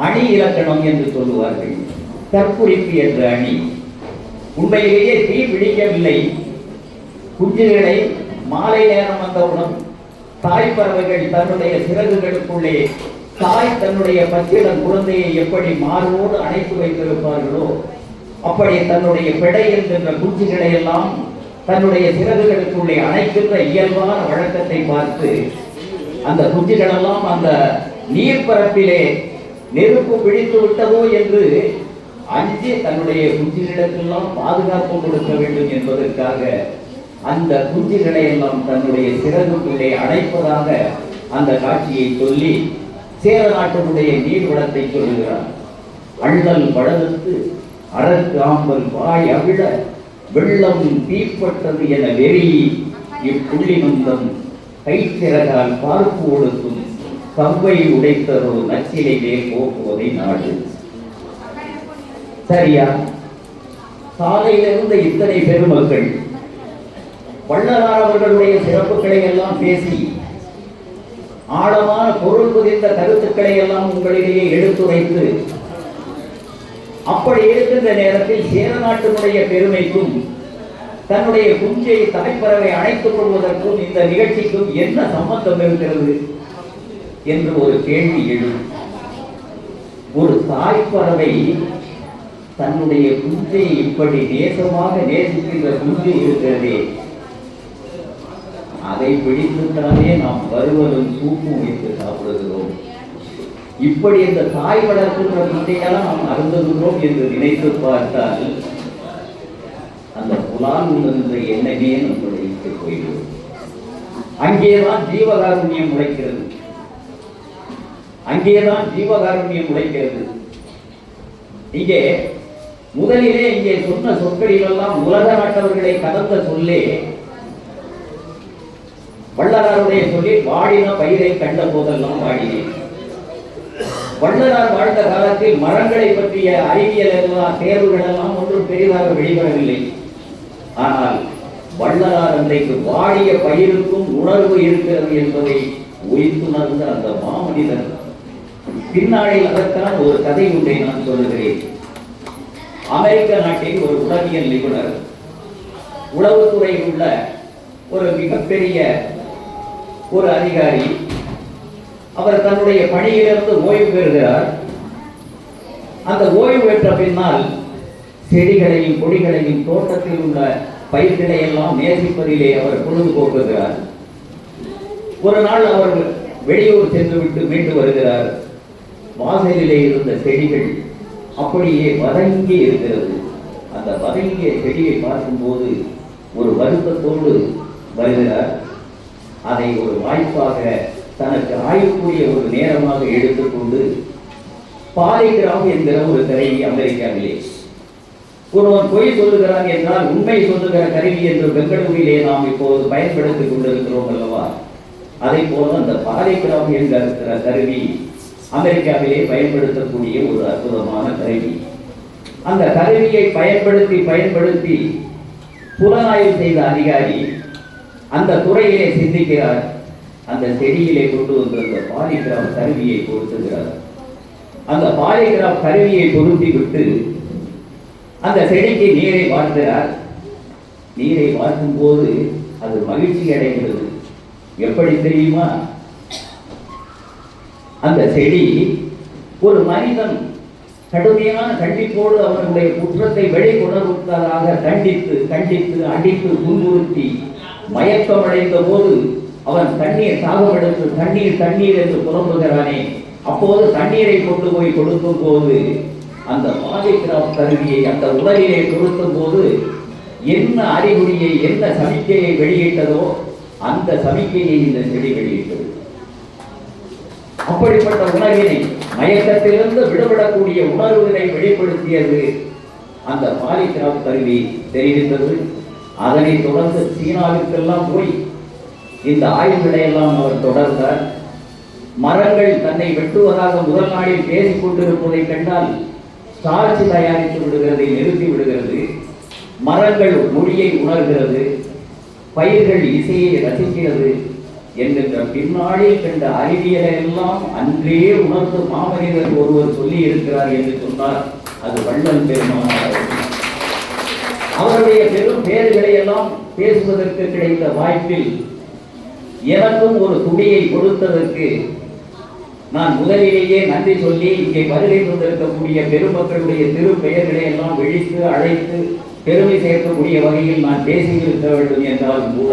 அணி இலக்கணம் என்று சொல்லுவார்கள். தற்குறிப்பு என்ற அணி. உண்மையிலேயே தீ பிடிக்கவில்லை. குஞ்சுகளை மாலை நேரம் வந்தவுடன் தாய் பறவைகள் தன்னுடைய சிறகுகளுக்குள்ளே தாய் தன்னுடைய பச்சிளம் குழந்தையை எப்படி மார்போடு அணைத்து வைத்திருப்பார்களோ அப்படி தன்னுடைய பிடை என்கின்ற குஞ்சுகளை எல்லாம் தன்னுடைய சிறகுகளுக்குள்ளே அணைக்கின்ற இயல்பான வழக்கத்தை பார்த்து அந்த குஞ்சுகள் எல்லாம் அந்த நீர்பரப்பிலே நெருப்பு பிடித்து விட்டதோ என்று அஞ்சு தன்னுடைய குஞ்சுகளுக்கெல்லாம் பாதுகாப்பு கொடுக்க வேண்டும் என்பதற்காக அந்த குஞ்சுகளை எல்லாம் தன்னுடைய சிறகுக்குள்ளே அடைப்பதாக அந்த காட்சியை சொல்லி சேர நாட்டினுடைய நீர்வளத்தை சொல்லுகிறார். அள்ளல் படலுக்கு அரக்கு ஆம்பல் வாய் அவிழ வெள்ளம் தீப்பட்டது என வெறி இப்புள்ளி நந்தம் கைச்சிறகால் பார்ப்பு ஒடுக்கும் கவ்வை உடைத்தரோ நச்சிலையே போக்குவதை நாடு. சரியா? சாலையிலிருந்து இத்தனை பெருமக்கள் வள்ளலார் அவர்களுடைய சிறப்புகளை எல்லாம் பேசி ஆழமான பொருள் புதிந்த கருத்துக்களை எல்லாம் உங்களிடையே எடுத்துரைத்து அப்படி இருக்கின்ற நேரத்தில் சேர நாட்டினுடைய பெருமைக்கும் தன்னுடைய குஞ்சை தாய்ப்பறவை அணைத்துக் கொள்வதற்கும் இந்த நிகழ்ச்சிக்கும் என்ன சம்பந்தம் இருக்கிறது என்று ஒரு கேள்வி எழும். ஒரு தாய்ப்பறவை தன்னுடைய குஞ்சை இப்படி நேசமாக நேசிக்கின்ற குஞ்சு இருக்கிறதே, அதை பிடித்துத்தானே நாம் வறுவலும் சூப்பும் வைத்து சாப்பிடுகிறோம். இப்படி இந்த தாய் வளர்க்கின்ற குஞ்சையெல்லாம் நாம் அருந்துகிறோம் என்று நினைத்து பார்த்தால் அந்த புலால் உணர்ந்த எண்ணமே நம்முடைய போய்விடும். அங்கேதான் ஜீவகாருண்யம் உழைக்கிறது. அங்கேதான் ஜீவகாருண்யம் உழைக்கிறது. இங்கே முதலிலே இங்கே சொன்ன சொற்களிலெல்லாம் உலக நாட்டவர்களை கடந்த சொல்லே வள்ளலாருடைய சொல்லி வாடின பயிரை கண்ட போதெல்லாம் வாடினேன். வள்ளலார் வாழ்ந்த காலத்தில் மரங்களை பற்றிய அறிவியல் எல்லாம் தேர்வுகள் எல்லாம் ஒன்றும் பெரிதாக வெளிவரவில்லை. ஆனால் வள்ளலார் அன்றைக்கு வாடிய பயிருக்கும் உணர்வு இருக்கிறது என்பதை உயிர்த்துணர்ந்த அந்த மாமனிதன் பின்னாளில் அதற்கான ஒரு கதை ஒன்றை நான் சொல்லுகிறேன். அமெரிக்க நாட்டில் ஒரு உளவியல் நிபுணர், உளவுத்துறையில் உள்ள ஒரு மிகப்பெரிய ஒரு அதிகாரி, அவர் தன்னுடைய பணியிலிருந்து ஓய்வு பெறுகிறார். அந்த ஓய்வு பெற்ற பின்னால் செடிகளையும் கொடிகளையும் தோட்டத்தில் உள்ள பயிர்களை எல்லாம் நேசிப்பதிலே அவர் பொழுதுபோக்குகிறார். ஒரு நாள் அவர் வெளியூர் சென்று விட்டு மீண்டு வருகிறார். வாசலிலே இருந்த செடிகள் அப்படியே வதங்கி இருக்கிறது. அந்த வதங்கிய செடியை பார்க்கும்போது ஒரு வருத்தத்தோடு வருகிறார். அதை ஒரு வாய்ப்பாக தனக்கு ஆய்வுக்குரிய ஒரு நேரமாக எடுத்துக்கொண்டு பாலிகிராஃப் என்கிற ஒரு கருவி அமெரிக்காவிலே, ஒருவன் பொய் சொல்லுகிறான் என்றால் உண்மை சொல்லுகிற கருவி என்று பெங்களூரிலே நாம் இப்போது பயன்படுத்திக் கொண்டிருக்கிறோம் அல்லவா, அதை போல அந்த பாலிகிராஃப் என்கிற கருவி அமெரிக்காவிலே பயன்படுத்தக்கூடிய ஒரு அற்புதமான கருவி. அந்த கருவியை பயன்படுத்தி புலனாய்வு செய்த அதிகாரி அந்த துறையிலே சிந்திக்கிறார். அந்த செடியிலே கொண்டு வந்திருந்த பாலிகிராஃப் கருவியை பொருத்துகிறார். அந்த பாலிகிராஃப் கருவியை பொருத்தி விட்டு அந்த செடிக்கு நீரை வார்க்கிறார். நீரை வார்க்கும் போது அது மகிழ்ச்சி அடைகிறது. எப்படி தெரியுமா? அந்த செடி ஒரு மனிதன் கடுமையான கண்டிப்போடு அவர்களுடைய குற்றத்தை வெளிக்கொணர்வதற்காக கண்டித்து கண்டித்து அடித்து துன்புறுத்தி மயக்கமடைந்த போது அவன் தண்ணீர் தாகமெடுத்து தண்ணீர் தண்ணீர் என்று புலம்புகிறானே, அப்போது தண்ணீரை கொண்டு போய் கொடுக்கும் போது அந்த பாலிகிராஃப் கருவியை அந்த உடலிலே கொடுக்கும் போது என்ன அறிகுறியை என்ன சமிக்கையை வெளியிட்டதோ அந்த சமிக்கையை இந்த செடி வெளியிட்டது. அப்படிப்பட்ட உணர்வினை, மயக்கத்திலிருந்து விடுபடக்கூடிய உணர்வினை வெளிப்படுத்தியது அந்த பாலிகிராஃப் கருவி தெரிவித்தது. அதனை தொடர்ந்து சீனாவிற்கெல்லாம் போய் இந்த ஆய்வுகளை எல்லாம் அவர் தொடர்ந்தார். மரங்கள் தன்னை வெட்டுவதாக முதல் நாளில் பேசிக் கொண்டிருப்பதை கண்டால் ஸ்டார்ச் தயாரித்து விடுகிறதை நிறுத்தி விடுகிறது. மரங்கள் மொழியை உணர்கிறது, பயிர்கள் இசையை ரசிக்கிறது என்கின்ற பின்னாளில் கண்ட அறிவியலை எல்லாம் அன்றே உணர்ந்து மாமனிதர் ஒருவர் சொல்லி இருக்கிறார் என்று சொன்னார். அது வள்ளல் பெருமானார். அவருடைய பெரும் பேர்களை எல்லாம் பேசுவதற்கு கிடைத்த வாய்ப்பில் எனக்கும் ஒரு துடியை கொடுத்ததற்கு நான் முதலிலேயே நன்றி சொல்லி இங்கே வருகை கொண்டிருக்கக்கூடிய பெருமக்களுடைய திரு பெயர்களை எல்லாம் விழித்து அழைத்து பெருமை சேர்க்கக்கூடிய வகையில் நான் பேசியிருக்க வேண்டும் என்றாலும் கூட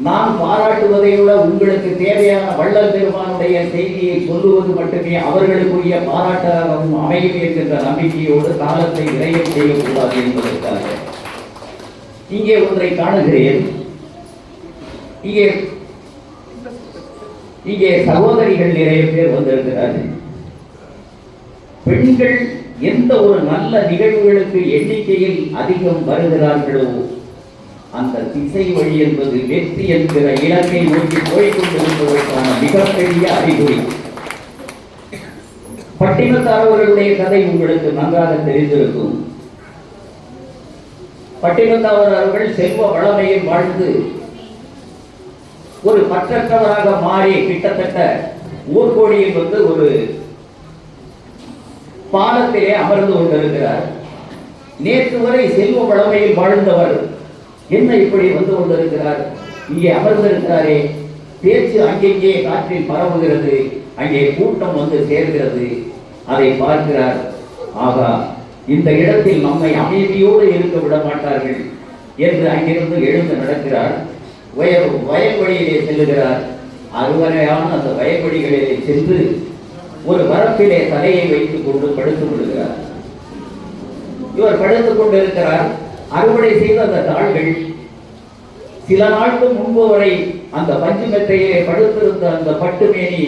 நான் பாராட்டுவதை விட உங்களுக்கு தேவையான வள்ளல் பெருமானுடைய செய்தியை சொல்லுவது மட்டுமே அவர்களுக்குரிய பாராட்டாகவும் அமையும் என்கின்ற நம்பிக்கையோடு காலத்தை விரைவு செய்யக்கூடாது என்பதற்காக இங்கே ஒன்றை காணுகிறேன். இங்கே சகோதரிகள் நிறைய பேர் வந்திருக்கிறார்கள். பெண்கள் எந்த ஒரு நல்ல நிகழ்வுகளுக்கு எண்ணிக்கையில் அதிகம் வருகிறார்களோ அந்த திசை வழி என்பது வெற்றி என்கிற இலக்கை நோக்கி போய்கொண்டிருப்பதற்கான மிகப்பெரிய அறிகுறி. பட்டினத்தார் அவர்களுடைய கதை உங்களுக்கு நன்றாக தெரிந்திருக்கும். பட்டினத்தார் அவர்கள் செல்வ வளமையில் வாழ்ந்து ஒரு பற்றற்றவராக மாறி கிட்டத்தட்ட ஊர்கோடியில் வந்து ஒரு பாலத்திலே அமர்ந்து கொண்டிருக்கிறார். நேற்று வரை செல்வ வளமையில் வாழ்ந்தவர் என்ன இப்படி வந்து கொண்டிருக்கிறார், இங்கே அமர்ந்திருக்கிறாரே, பேச்சு அங்கெங்கே காற்றில் பரவுகிறது, அங்கே கூட்டம் வந்து சேர்கிறது. அதை பார்க்கிறார். ஆகா, இந்த இடத்தில் நம்மை அமைதியோடு இருக்க விட மாட்டார்கள் என்று அங்கிருந்து எழுந்து நடக்கிறார். வயல்வெளியிலே செல்லுகிறார். அறுவரையான அந்த வயல்வெளிகளிலே சென்று ஒரு வரப்பிலே தலையை வைத்துக் கொண்டு படுத்து விடுகிறார். இவர் படுத்துக் கொண்டிருக்கிறார். அறுவடை செய்த அந்த தாள்கள் சில நாட்கு முன்பு வரை அந்த பஞ்சு மெத்தையிலே படுத்திருந்த அந்த பட்டுமேனி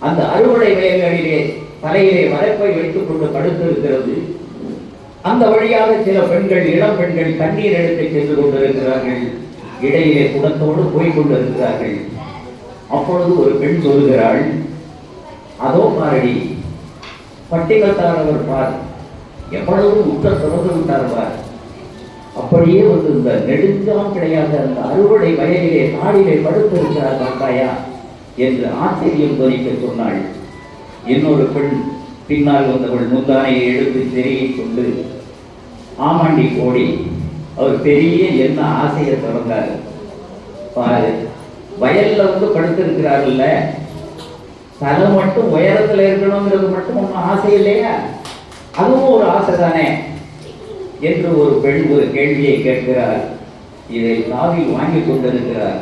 அந்த அறுவடை வயல்களிலே தலையிலே வரப்பை வைத்துக் கொண்டு படுத்திருக்கிறது. அந்த வழியாக சில பெண்கள், இளம் பெண்கள் தண்ணீர் எடுத்து சென்று கொண்டிருக்கிறார்கள். இடையிலே குடத்தோடு போய்கொண்டிருக்கிறார்கள். அப்பொழுது ஒரு பெண் சொல்லுகிறாள், அதோ பாரடி, பட்டினத்தாரவர் பார், எவ்வளவு உற்ற தொடர்ந்து விட்டார். அப்படியே வந்து இந்த நெடுஞ்சாம் கிடையாத அந்த அறுவடை வயலிலே நாளிலே படுத்திருக்கிறார் பார்த்தாயா என்று ஆச்சரியம் தொனிக்க சொன்னாள். இன்னொரு பெண் பின்னால் வந்தவள் முந்தானையை எடுத்து தெரிய கொண்டு, ஆமாண்டி கோடி, அவர் பெரிய என்ன ஆசையை தொடர்ந்தார் பாரு, வயல்ல வந்து படுத்திருக்கிறாருல்ல, தலை மட்டும் உயரத்துல இருக்கணுங்கிறது மட்டும் ஒன்றும் ஆசை இல்லையா, அதுவும் ஒரு ஆசை தானே என்று ஒரு பெண் ஒரு கேள்வியை கேட்கிறார். இதை காதில் வாங்கி கொண்டிருக்கிறார்.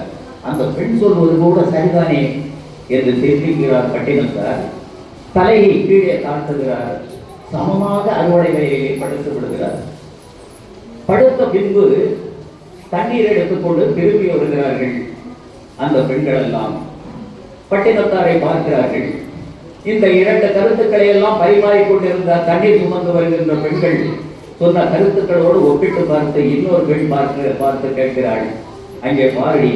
அந்த பெண் சொல்வது கூட சரிதானே என்று சிந்திக்கிறார் பட்டினத்தார். தலையை கீழே தாழ்த்துகிறார். சமமாக அறுவடை வயலிலே படுத்து விடுகிறார். படுத்த பின்பு தண்ணீர் எடுத்துக்கொண்டு திரும்பி வருகிறார்கள் அந்த பெண்கள் எல்லாம். பட்டினத்தாரை பார்க்கிறார்கள். இந்த இரண்டு கருத்துக்களை எல்லாம் பரிமாறிக்கொண்டிருந்த தண்ணீர் சுமந்து வருகின்ற பெண்கள் சொன்ன கருத்துக்களோடு ஒப்பிட்டு பார்த்து இன்னொரு பெண் பார்த்து கேட்கிறாள், அங்கே பாரடி,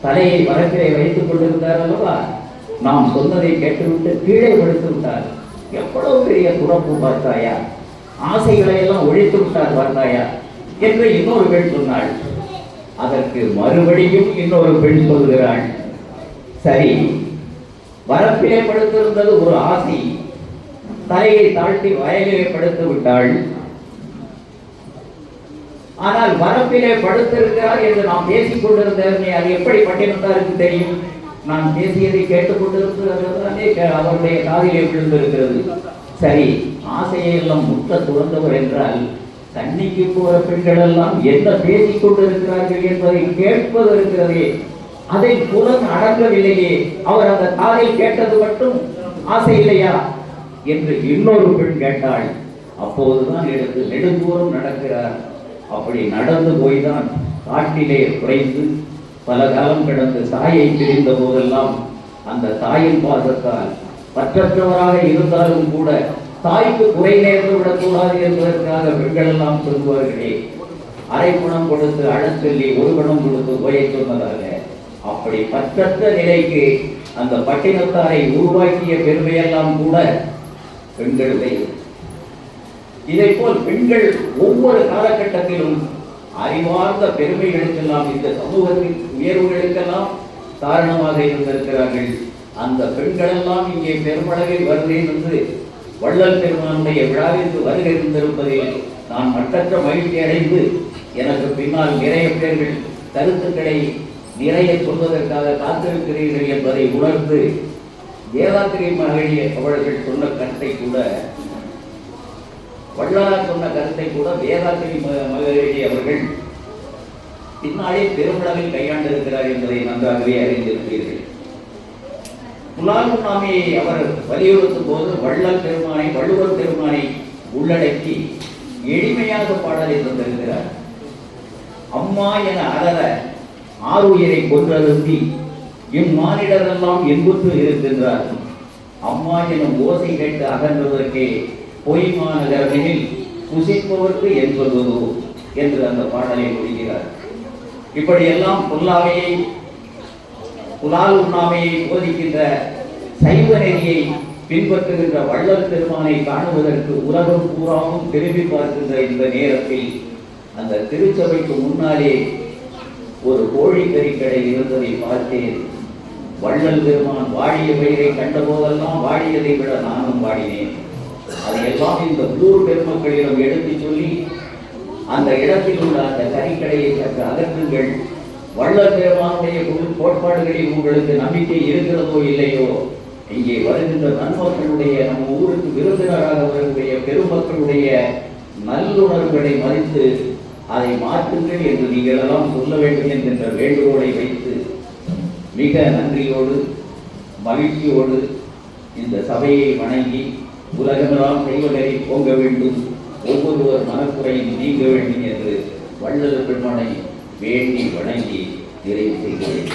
தலையை வரப்பிலே வைத்துக் கொண்டிருந்தார் அல்லவா, நாம் சொன்னதை கேட்டுவிட்டு கீழே படுத்து விட்டார். எவ்வளவு பெரிய துறப்பு பார்த்தாயா, ஆசைகளை எல்லாம் ஒழித்து விட்டார் பார்த்தாயா என்று இன்னொரு பெண் சொன்னாள். அதற்கு மறுபடியும் இன்னொரு பெண் சொல்கிறாள், சரி, வரப்பிலே படுத்திருந்தது ஒரு ஆசை, தலையை தாழ்த்தி வயலிலே படுத்து விட்டாள். ஆனால் வரப்பிலே படுத்திருக்கிறார் என்று நாம் பேசிக் கொண்டிருந்தே அது எப்படி பட்டினத்தாருக்கு தெரியும்? நான் பேசியதை கேட்டுக் கொண்டிருக்கிறது அவருடைய காதிலே விழுந்திருக்கிறது. சரி, ஆசையை எல்லாம் முட்ட துறந்தவர் என்றால் தண்ணிக்கு போற பெண்கள் எல்லாம் என்ன பேசிக் கொண்டிருக்கிறார்கள் என்பதை கேட்பது இருக்கிறதே, அதை புலன் அடங்கவில்லையே, அவர் அந்த காதில் கேட்டது மட்டும் ஆசை இல்லையா என்று இன்னொரு பெண் கேட்டாள். அப்போதுதான் எடுத்து நெடுந்தூரம் நடக்கிறார். அப்படி நடந்து போய்தான் காட்டிலே குறைந்து பல காலம் கடந்து தாயை பிரிந்த போதெல்லாம் அந்த தாயின் பாசத்தால் பற்றற்றவராக இருந்தாலும் கூட தாய்க்கு குறை நேர்ந்து விடக்கூடாது என்பதற்காக பெண்கள் எல்லாம் சொல்வார்களே, அரை குணம் கொடுத்து அழச்சொல்லி ஒரு குணம் கொடுத்து போயை சொன்னதாக, அப்படி பற்றற்ற நிலைக்கு அந்த பட்டினத்தாரை உருவாக்கிய பெருமையெல்லாம் கூட பெண்களுடைய. இதை போல் பெண்கள் ஒவ்வொரு காலகட்டத்திலும் அறிவார்ந்த பெருமைகளுக்கெல்லாம் இந்த சமூகத்தின் உயர்வுகளுக்கெல்லாம் காரணமாக இருந்திருக்கிறார்கள். அந்த பெண்களெல்லாம் இங்கே பெருமளவில் வருகிறேன் என்று வள்ளல் பெருமானுடைய விழாவிற்கு வருகை இருந்திருப்பதில் நான் மட்டற்ற மகிழ்ச்சி அடைந்து, எனக்கு பின்னால் நிறைய பேர்கள் கருத்துக்களை நிறைய சொல்வதற்காக காத்திருக்கிறீர்கள் என்பதை உணர்ந்து, வேதாத்திரி மகளிர் அவர்கள் சொன்ன கருத்தை கூட, வள்ளலார் சொன்ன கருத்தை கூட வேதாத்திரி மகளிர் அவர்கள் பின்னாலே பெருமளவில் கையாண்டிருக்கிறார் என்பதை நன்றாகவே அறிந்திருக்கிறீர்கள். புலால் உண்ணாமையை அவர் வலியுறுத்தும் போது வள்ளல் பெருமானை, வள்ளுவர் பெருமானை உள்ளடக்கி எளிமையாக பாடலை தந்திருக்கிறார். அம்மா என அலற ஆறுயிரை கொன்றருந்தி இம்மானிடரெல்லாம் என்புற்று இருக்கின்றார். அம்மா எனும் ஓசை கேட்டு அகன்றுவதற்கே பொய்மானகரமெனில் புசிப்பவர்க்கு என்பதோ என்று அந்த பாடலை முடிக்கிறார். இப்படியெல்லாம் புலால் உண்ணாமையை போதிக்கின்ற சைவ நெறியை பின்பற்றுகின்ற வள்ளல் பெருமானை காணுவதற்கு உலகம் பூராவும் திரும்பி பார்க்கின்ற இந்த நேரத்தில் அந்த திருச்சபைக்கு முன்னாலே ஒரு கோழிக்கறி கடை இருந்ததை பார்த்தேன். வள்ளல் பெருமான் வாடிய பெயரை கண்ட போதெல்லாம் வாடியதை விட நானும் வாடினேன். அதையெல்லாம் இந்த ஊர் பெருமக்களிடம் எடுத்து சொல்லி, அந்த இடத்தில் உள்ள அந்த கறிக்கடையை சற்று அகற்றுங்கள், வள்ளல் பெருமானுடைய கோட்பாடுகளில் உங்களுக்கு நம்பிக்கை இருக்கிறதோ இல்லையோ, இங்கே வருகின்ற நன்மக்களுடைய, நம்ம ஊருக்கு விருந்தினராக வரக்கூடிய பெருமக்களுடைய நல்லுணர்வுகளை மதித்து அதை மாற்றுங்கள் என்று நீங்கள் எல்லாம் சொல்ல வேண்டும் என்கின்ற வேண்டுகோளை வைத்து மிக நன்றியோடு மகிழ்ச்சியோடு இந்த சபையை வணங்கி உலகமெல்லாம் செய்வதை போங்க வேண்டும், ஒவ்வொருவர் மனக்குறையும் நீங்க வேண்டும் என்று வள்ளல் பெருமானை வேண்டி வணங்கி நிறைவு செய்கிறேன்.